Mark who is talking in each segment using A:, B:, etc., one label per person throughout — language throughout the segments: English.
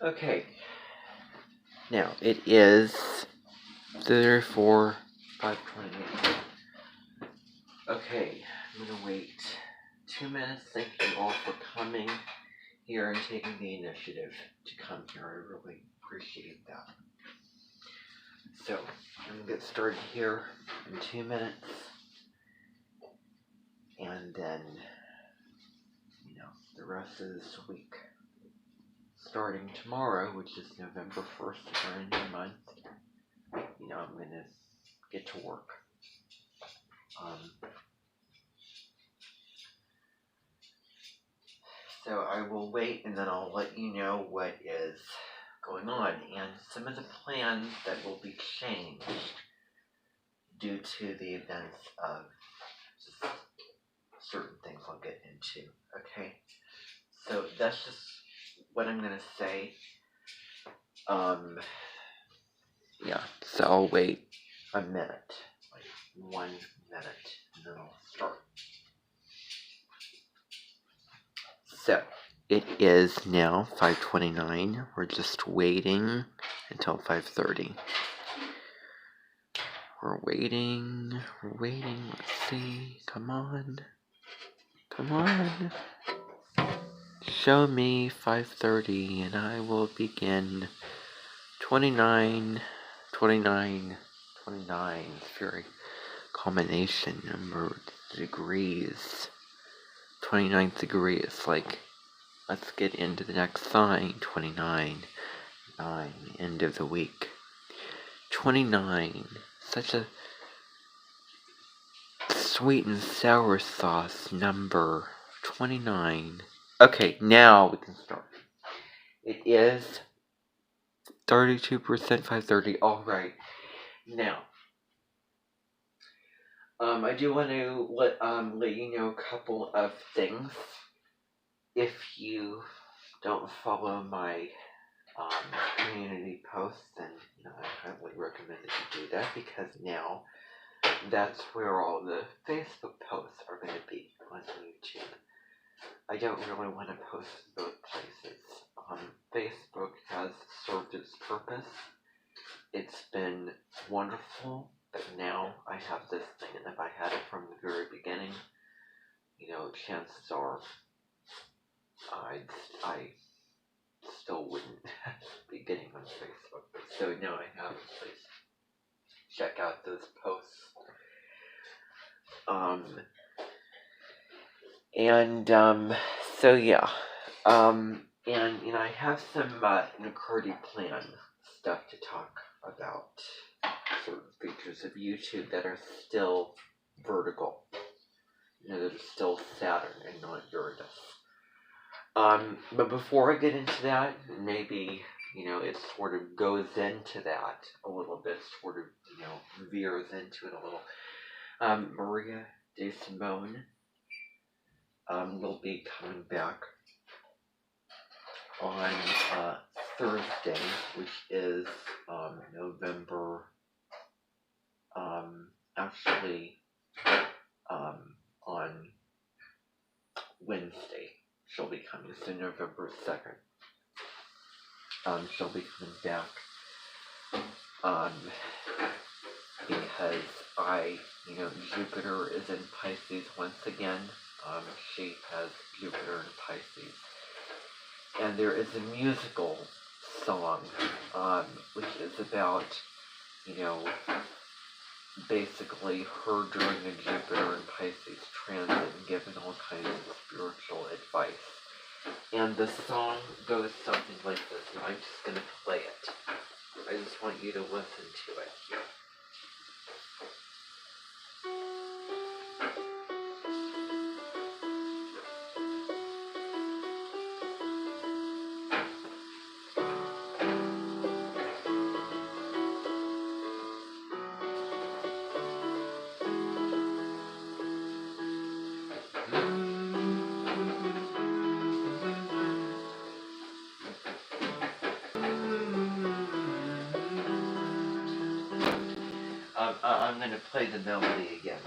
A: Okay. Now, it is 34, 5:28. Okay, I'm gonna wait 2 minutes. Thank you all for coming here and taking the initiative to come here. I really appreciate that. So, I'm gonna get started here in 2 minutes. And then, the rest of this week. Starting tomorrow, which is November 1st, we're in the month, I'm gonna get to work. So I will wait, and then I'll let you know what is going on, and some of the plans that will be changed due to the events of just certain things I'll get into. Okay, so that's just what I'm gonna say. So I'll wait a minute, like 1 minute, and then I'll start. So, it is now 5:29. We're just waiting until 5:30. We're waiting. Let's see. Come on. Show me 5:30 and I will begin. 29. Very combination number degrees. 29th degree is like, let's get into the next sign. 29. 9. End of the week. 29. Such a sweet and sour sauce number. 29. Okay, now we can start. It is 32%, 5:30. Alright. Now, I do want to let you know a couple of things. If you don't follow my community posts, then I highly recommend that you do that, because now that's where all the Facebook posts are going to be on YouTube. I don't really want to post both places. Facebook has served its purpose. It's been wonderful, but now I have this thing, and if I had it from the very beginning, chances are I still wouldn't be getting on Facebook. So now I have a place. Check out those posts. So yeah. And I have some McCurdy plan stuff to talk about. Certain features of YouTube that are still vertical. That are still Saturn and not Uranus. But before I get into that, maybe, it sort of goes into that a little bit, sort of, veers into it a little. Maria De Simone will be coming back on Thursday, which is November, on Wednesday. She'll be coming, so November 2nd. She'll be coming back, because Jupiter is in Pisces once again. She has Jupiter in Pisces. And there is a musical song, which is about, basically her during the Jupiter and Pisces transit and giving all kinds of spiritual advice. And the song goes something like this, and I'm just going to play it. I just want you to listen to it. I'm going to play the melody again.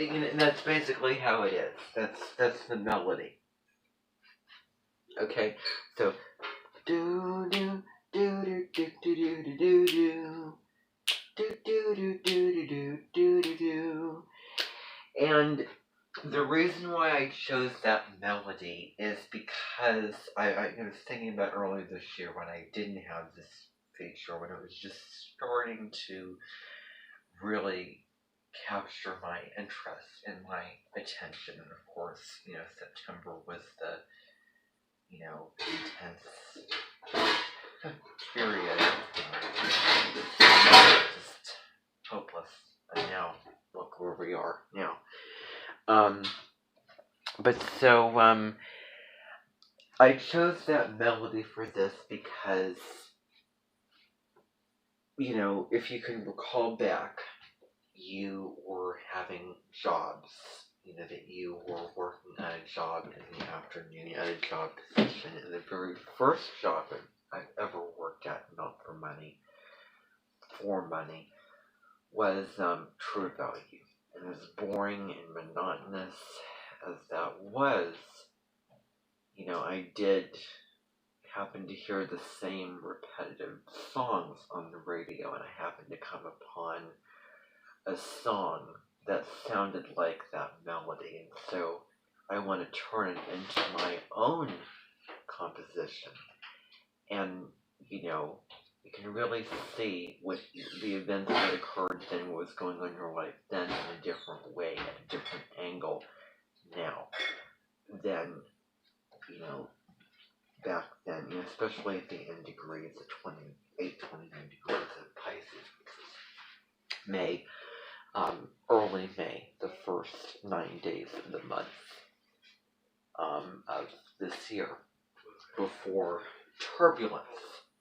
A: and that's basically how it is. That's the melody. Okay, so do do do do do do do do do. Do do do do do do do do. And the reason why I chose that melody is because I was thinking about earlier this year when I didn't have this feature, when it was just starting to really capture my interest and my attention. And of course, September was the, intense period. Just hopeless. And now, look where we are now. But so, I chose that melody for this because, if you can recall back, you were having jobs, that you were working at a job in the afternoon, at a job position, and the very first job I've ever worked at, not for money, was True Value. And as boring and monotonous as that was, I did happen to hear the same repetitive songs on the radio, and I happened to come upon a song that sounded like that melody, and so I want to turn it into my own composition. And, you can really see what the events that occurred then, what was going on in your life then, in a different way, at a different angle now than, back then, especially at the end degrees, the 28, 29 degrees of Pisces, which was May, early May, the first 9 days of the month of this year, before turbulence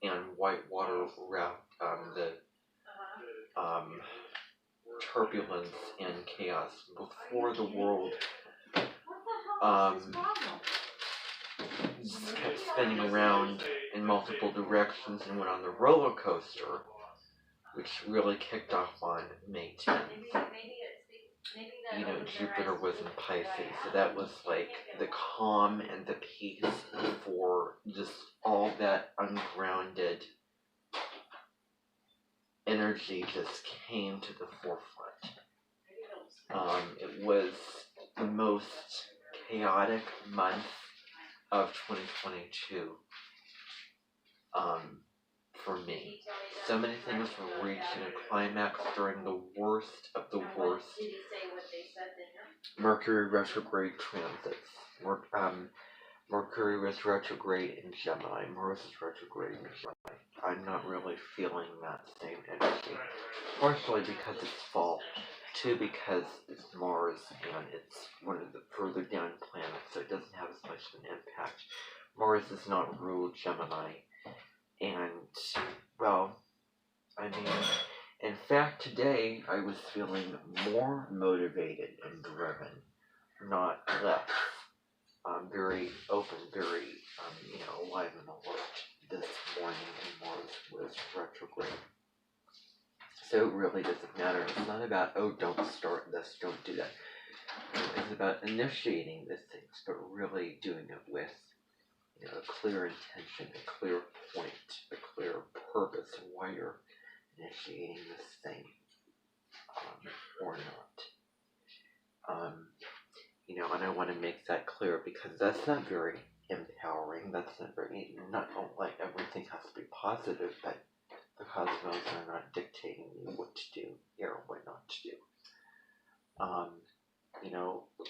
A: and whitewater wrapped the turbulence and chaos, before the world kept spinning around in multiple directions and went on the roller coaster, which really kicked off on May 10th. Jupiter was in Pisces, so that was like the calm and the peace before just all that ungrounded energy just came to the forefront. It was the most chaotic month of 2022 for me. So many things were reaching a climax during the worst of the worst Mercury retrograde transits. Mercury was retrograde in Gemini. Mars is retrograde in Gemini. I'm not really feeling that same energy. Partially because it's fall. Two, because it's Mars and it's one of the further down planets, so it doesn't have as much of an impact. Mars does not rule Gemini. And, well, in fact, today I was feeling more motivated and driven, not less. Very open, very, alive and alert this morning, and Mars was retrograde. So it really doesn't matter. It's not about, don't start this, don't do that. It's about initiating the things, but really doing it with, a clear intention, a clear point, a clear purpose, and why you're initiating this thing, or not. And I want to make that clear because that's not very empowering. That's not very, not like everything has to be positive, but the cosmos are not dictating you what to do or what not to do.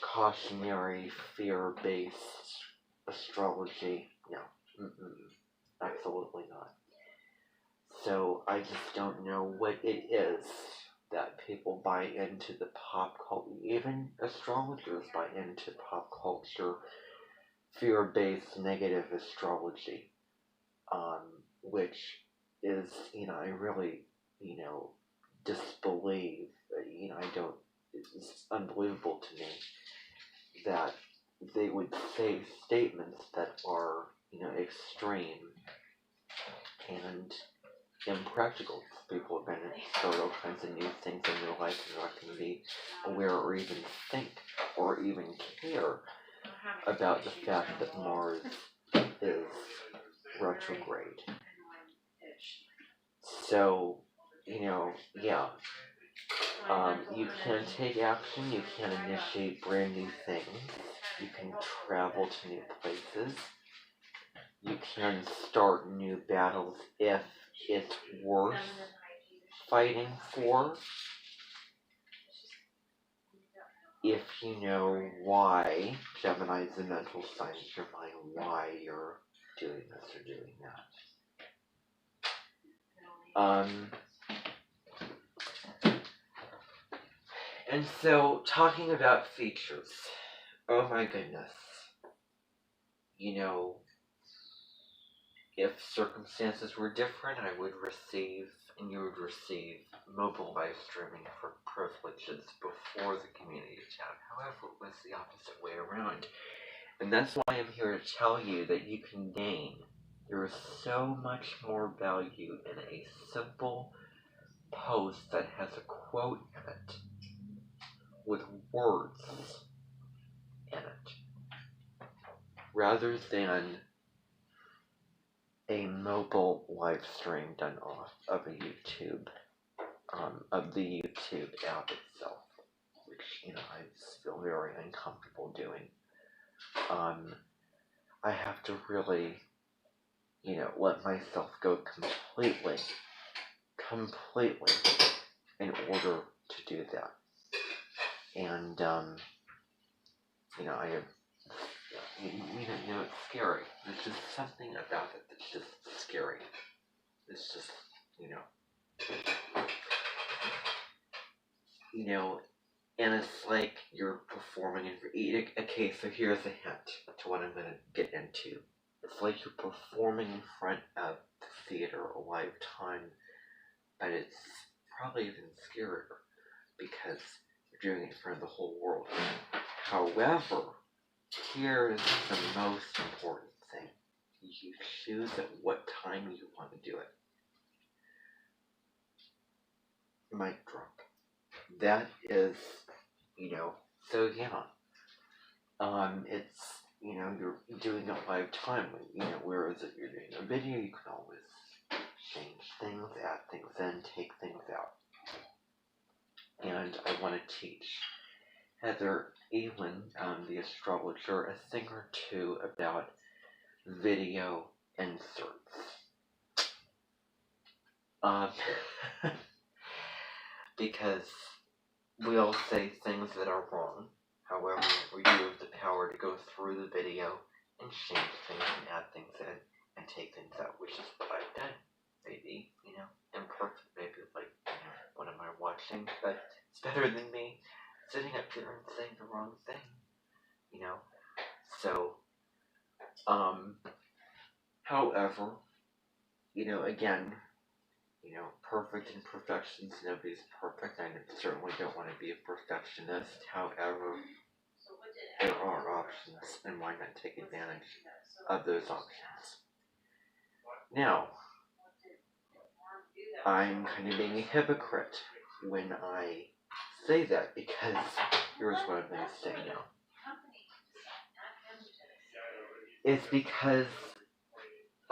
A: Cautionary, fear-based astrology, no, absolutely not. So I just don't know what it is that people buy into the pop culture. Even astrologers buy into pop culture, fear-based negative astrology, which is, I really, disbelieve. It's unbelievable to me that they would say statements that are, extreme and impractical. People have been exposed all kinds of new things in their life and are not going to be aware or even think or even care about the fact that Mars is retrograde. So, yeah. You can take action, you can initiate brand new things, you can travel to new places, you can start new battles if it's worth fighting for, if you know why. Gemini's the mental sign of your mind, why you're doing this or doing that. And so, talking about features, oh my goodness, if circumstances were different, I would receive, and you would receive, mobile live streaming for privileges before the community tab. However, it was the opposite way around. And that's why I'm here to tell you that you can gain. There is so much more value in a simple post that has a quote in it, with words in it, rather than a mobile live stream done off of a YouTube, of the YouTube app itself, which, I feel very uncomfortable doing. I have to really, let myself go completely in order to do that. And, I have, it's scary. There's just something about it that's just scary. It's just, and it's like you're performing okay, so here's a hint to what I'm going to get into. It's like you're performing in front of the theater a live time, but it's probably even scarier because you're doing it in front of the whole world. However, here's the most important thing. You choose at what time you want to do it. Mic drop. That is, so yeah. It's, you're doing it live time. Whereas if you're doing a video, you can always change things, add things in, take things out. And I want to teach Heather Elin, the astrologer, a thing or two about video inserts. Because we all say things that are wrong. However, we do have the power to go through the video and change things and add things in and take things out, which is what I've done. Maybe, imperfect, maybe like, what am I watching? But it's better than me sitting up here and saying the wrong thing, So, however, again, perfect imperfections, nobody's perfect. I certainly don't want to be a perfectionist. However, there are options, and why not take advantage of those options? Now, I'm kind of being a hypocrite when I say that, because here's what I'm going to say now. It's because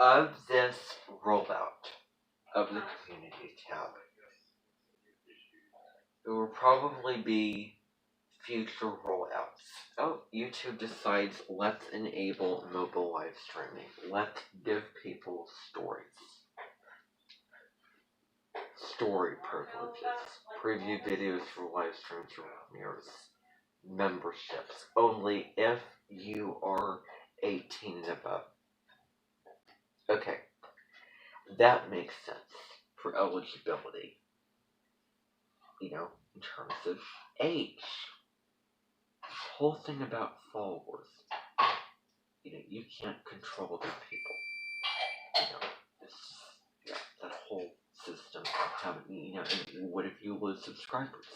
A: of this rollout of the community tab, there will probably be future rollouts. Oh, YouTube decides, let's enable mobile live streaming. Let's give people stories. Story privileges. Preview videos for live streams or premieres. Memberships. Only if you are 18 and above. Okay. That makes sense for eligibility. In terms of age. The whole thing about followers. You can't control the people. That whole system of having, and what if you lose subscribers?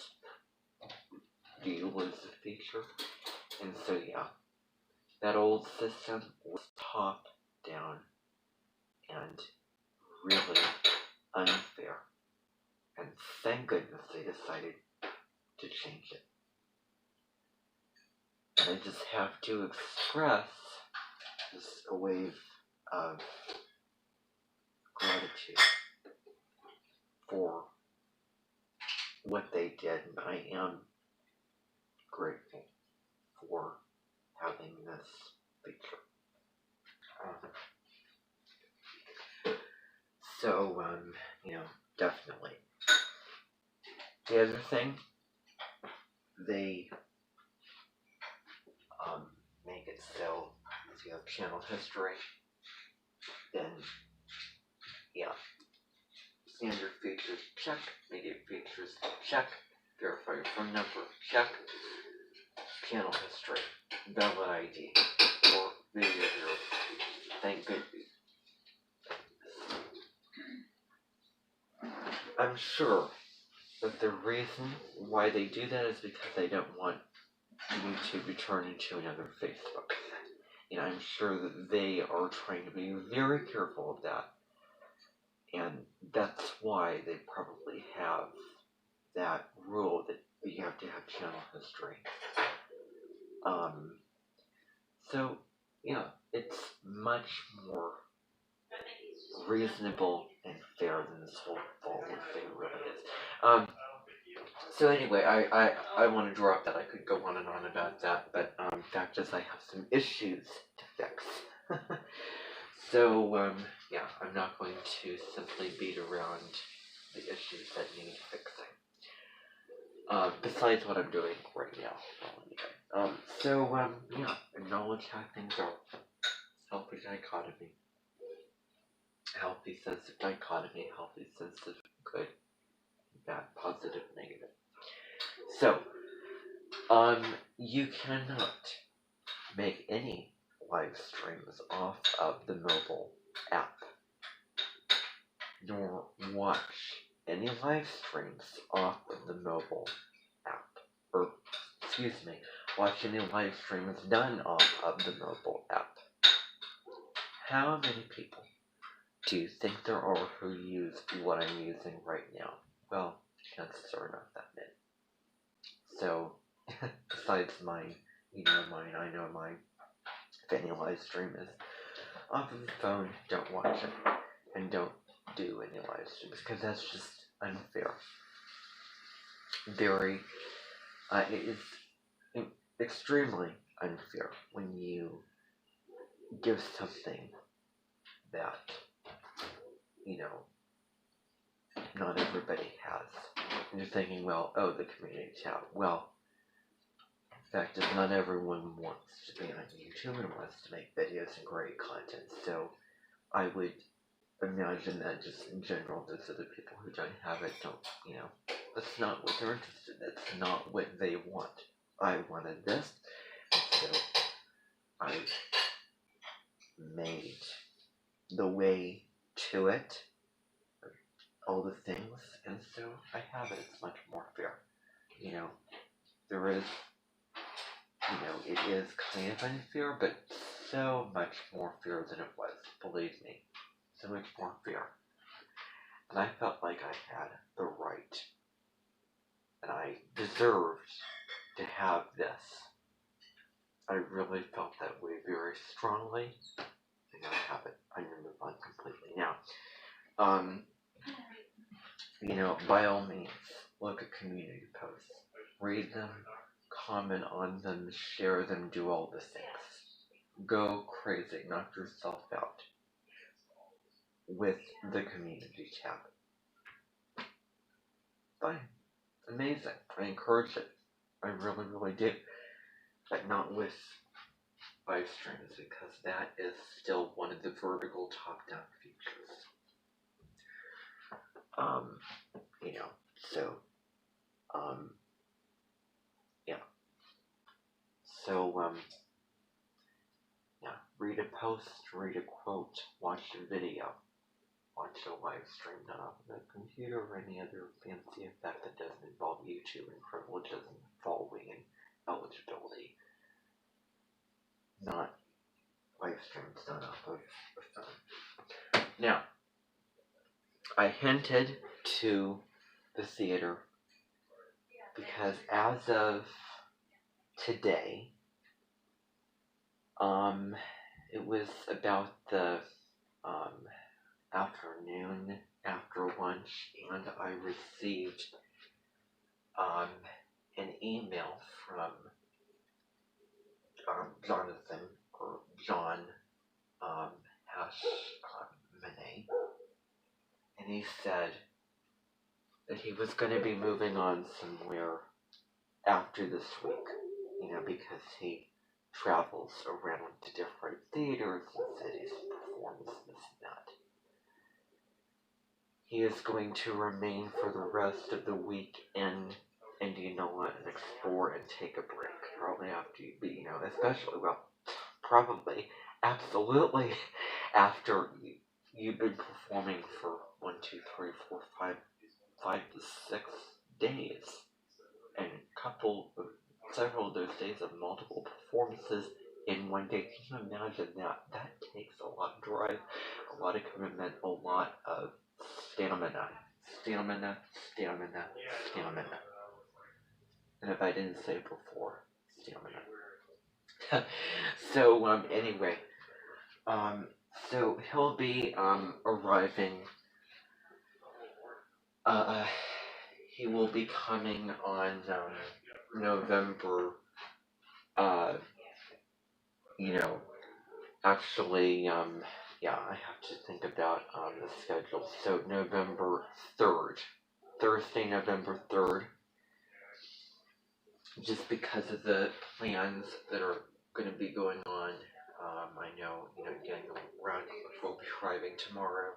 A: Do you lose the feature? And so, yeah, that old system was top down and really unfair. And thank goodness they decided to change it. And I just have to express just a wave of gratitude for what they did, and I am grateful for having this feature. So, definitely. The other thing, they make it so if you have channel history, then yeah, standard features check, media features check, verify your phone number check, channel history, valid ID, or video verification. Thank goodness. I'm sure that the reason why they do that is because they don't want YouTube to turn into another Facebook. I'm sure that they are trying to be very careful of that. And that's why they probably have that rule that you have to have channel history. So, yeah, it's much more reasonable and fair than this whole following thing really is. So anyway, I want to drop that. I could go on and on about that, but fact is I have some issues to fix. So, yeah, I'm not going to simply beat around the issues that need fixing. Besides what I'm doing right now. Yeah, acknowledge how things are. Healthy dichotomy. Healthy sense of dichotomy. Healthy sense of good, bad, positive, negative. So, you cannot make any live streams off of the mobile app, nor watch any live streams off of the mobile app, or, excuse me, watch any live streams done off of the mobile app. How many people do you think there are who use what I'm using right now? Well, chances are not that many. So, besides mine, mine, I know mine. If any live stream is off of the phone, don't watch it. And don't do any live streams, because that's just unfair. It is extremely unfair when you give something that, not everybody has. And you're thinking, well, the community tab. Well, the fact is not everyone wants to be on YouTube and wants to make videos and great content. So I would imagine that just in general, those other people who don't have it don't, that's not what they're interested in. That's not what they want. I wanted this, so I made the way to it, all the things, and so I have it. It's much more fair. There is, it is kind of unfair, but so much more fair than it was. Believe me, so much more fair. And I felt like I had the right, and I deserved to have this. I really felt that way very strongly, and I have it. I'm going to move on completely now. By all means, look at community posts, read them, comment on them, share them, do all the things. Go crazy, knock yourself out with the community tab. Fine. Amazing. I encourage it. I really, really do. But not with live streams, because that is still one of the vertical top-down features. Yeah. Read a post, read a quote, watch a video, watch a live stream done off of a computer or any other fancy effect that doesn't involve YouTube and privileges and following and eligibility. Not live streams done off of a phone. Now, I hinted to the theater because as of today, it was about the afternoon after lunch, and I received an email from Jonathan or John Monet, and he said that he was going to be moving on somewhere after this week, because he travels around to different theaters and cities and performs this and that. He is going to remain for the rest of the week in Indianola and explore and take a break. Probably after especially, probably, absolutely, after you've been performing for 5 to 6 days, and several of those days of multiple performances in one day. Can you imagine that? That takes a lot of drive, a lot of commitment, a lot of stamina. And if I didn't say before, stamina. So, anyway, so he'll be, arriving, he will be coming on, November, actually, I have to think about, the schedule. So November 3rd, Thursday, November 3rd, just because of the plans that are going to be going on. I know, Daniel Radcliffe will be arriving tomorrow,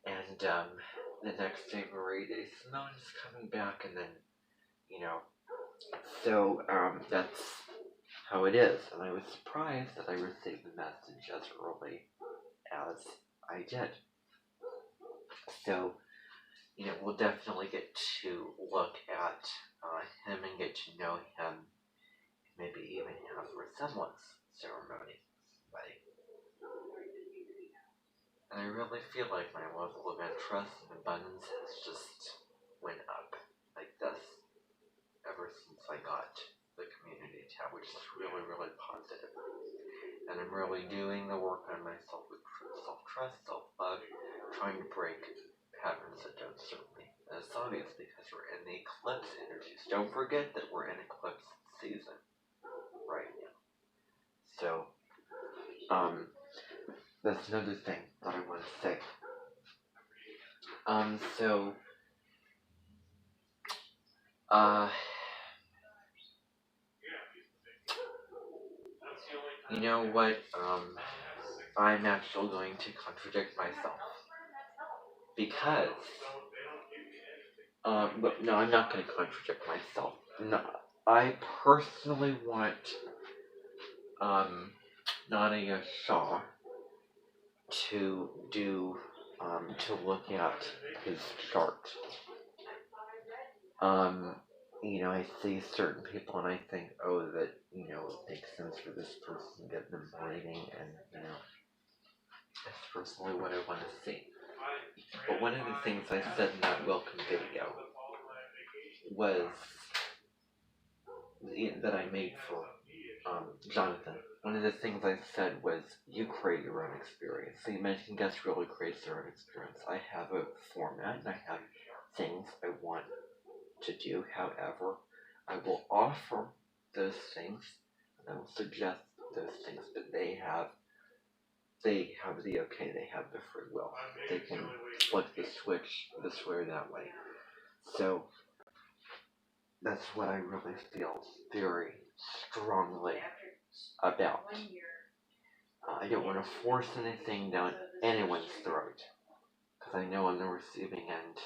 A: and the next day Marie Day Simone is coming back, and then, so that's how it is. And I was surprised that I received the message as early as I did. So, we'll definitely get to look at him and get to know him, maybe even have a resemblance ceremony. And I really feel like my level of interest and abundance has just went up like this ever since I got the community tab, which is really, really positive. And I'm really doing the work on myself with self-trust, self-love, trying to break patterns that don't serve me. And it's obvious because we're in the eclipse energies. Don't forget that we're in eclipse season right now. So, that's another thing that I want to say. So, you know what, I'm actually going to contradict myself. Because, but no, I'm not going to contradict myself. No, I personally want, Nadia Shaw to do, to look at his chart. I see certain people and I think, oh, that, it makes sense for this person to get them reading, and, that's personally what I want to see. But one of the things I said in that welcome video was, that I made for, Jonathan. One of the things I said was, you create your own experience. So you mentioned guest really creates their own experience. I have a format and I have things I want to do. However, I will offer those things and I will suggest those things, but they have the okay, they have the free will. They can flip the switch this way or that way. So that's what I really feel very strongly about. I don't want to force anything down anyone's throat, because I know on the receiving end,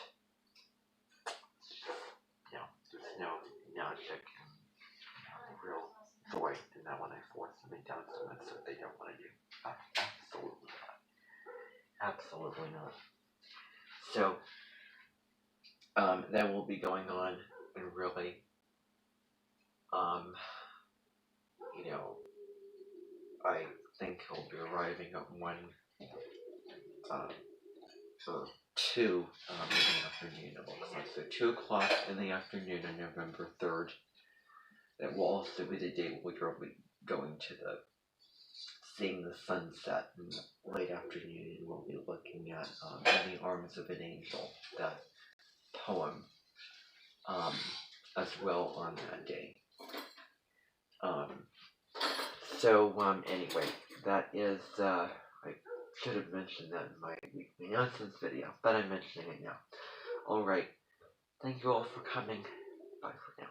A: there's no magic and real joy in that when I force something down someone so they don't want to do. Absolutely not. Absolutely not. So, that will be going on, and really, I think he'll be arriving at 1 to 2 in the afternoon, it looks like. So 2 o'clock in the afternoon on November 3rd. That will also be the day we'll be going to seeing the sunset in the late afternoon, and we'll be looking at In the Arms of an Angel, that poem, as well on that day. Anyway, that is, I should have mentioned that in my weekly announcements video, but I'm mentioning it now. Alright, thank you all for coming. Bye for now.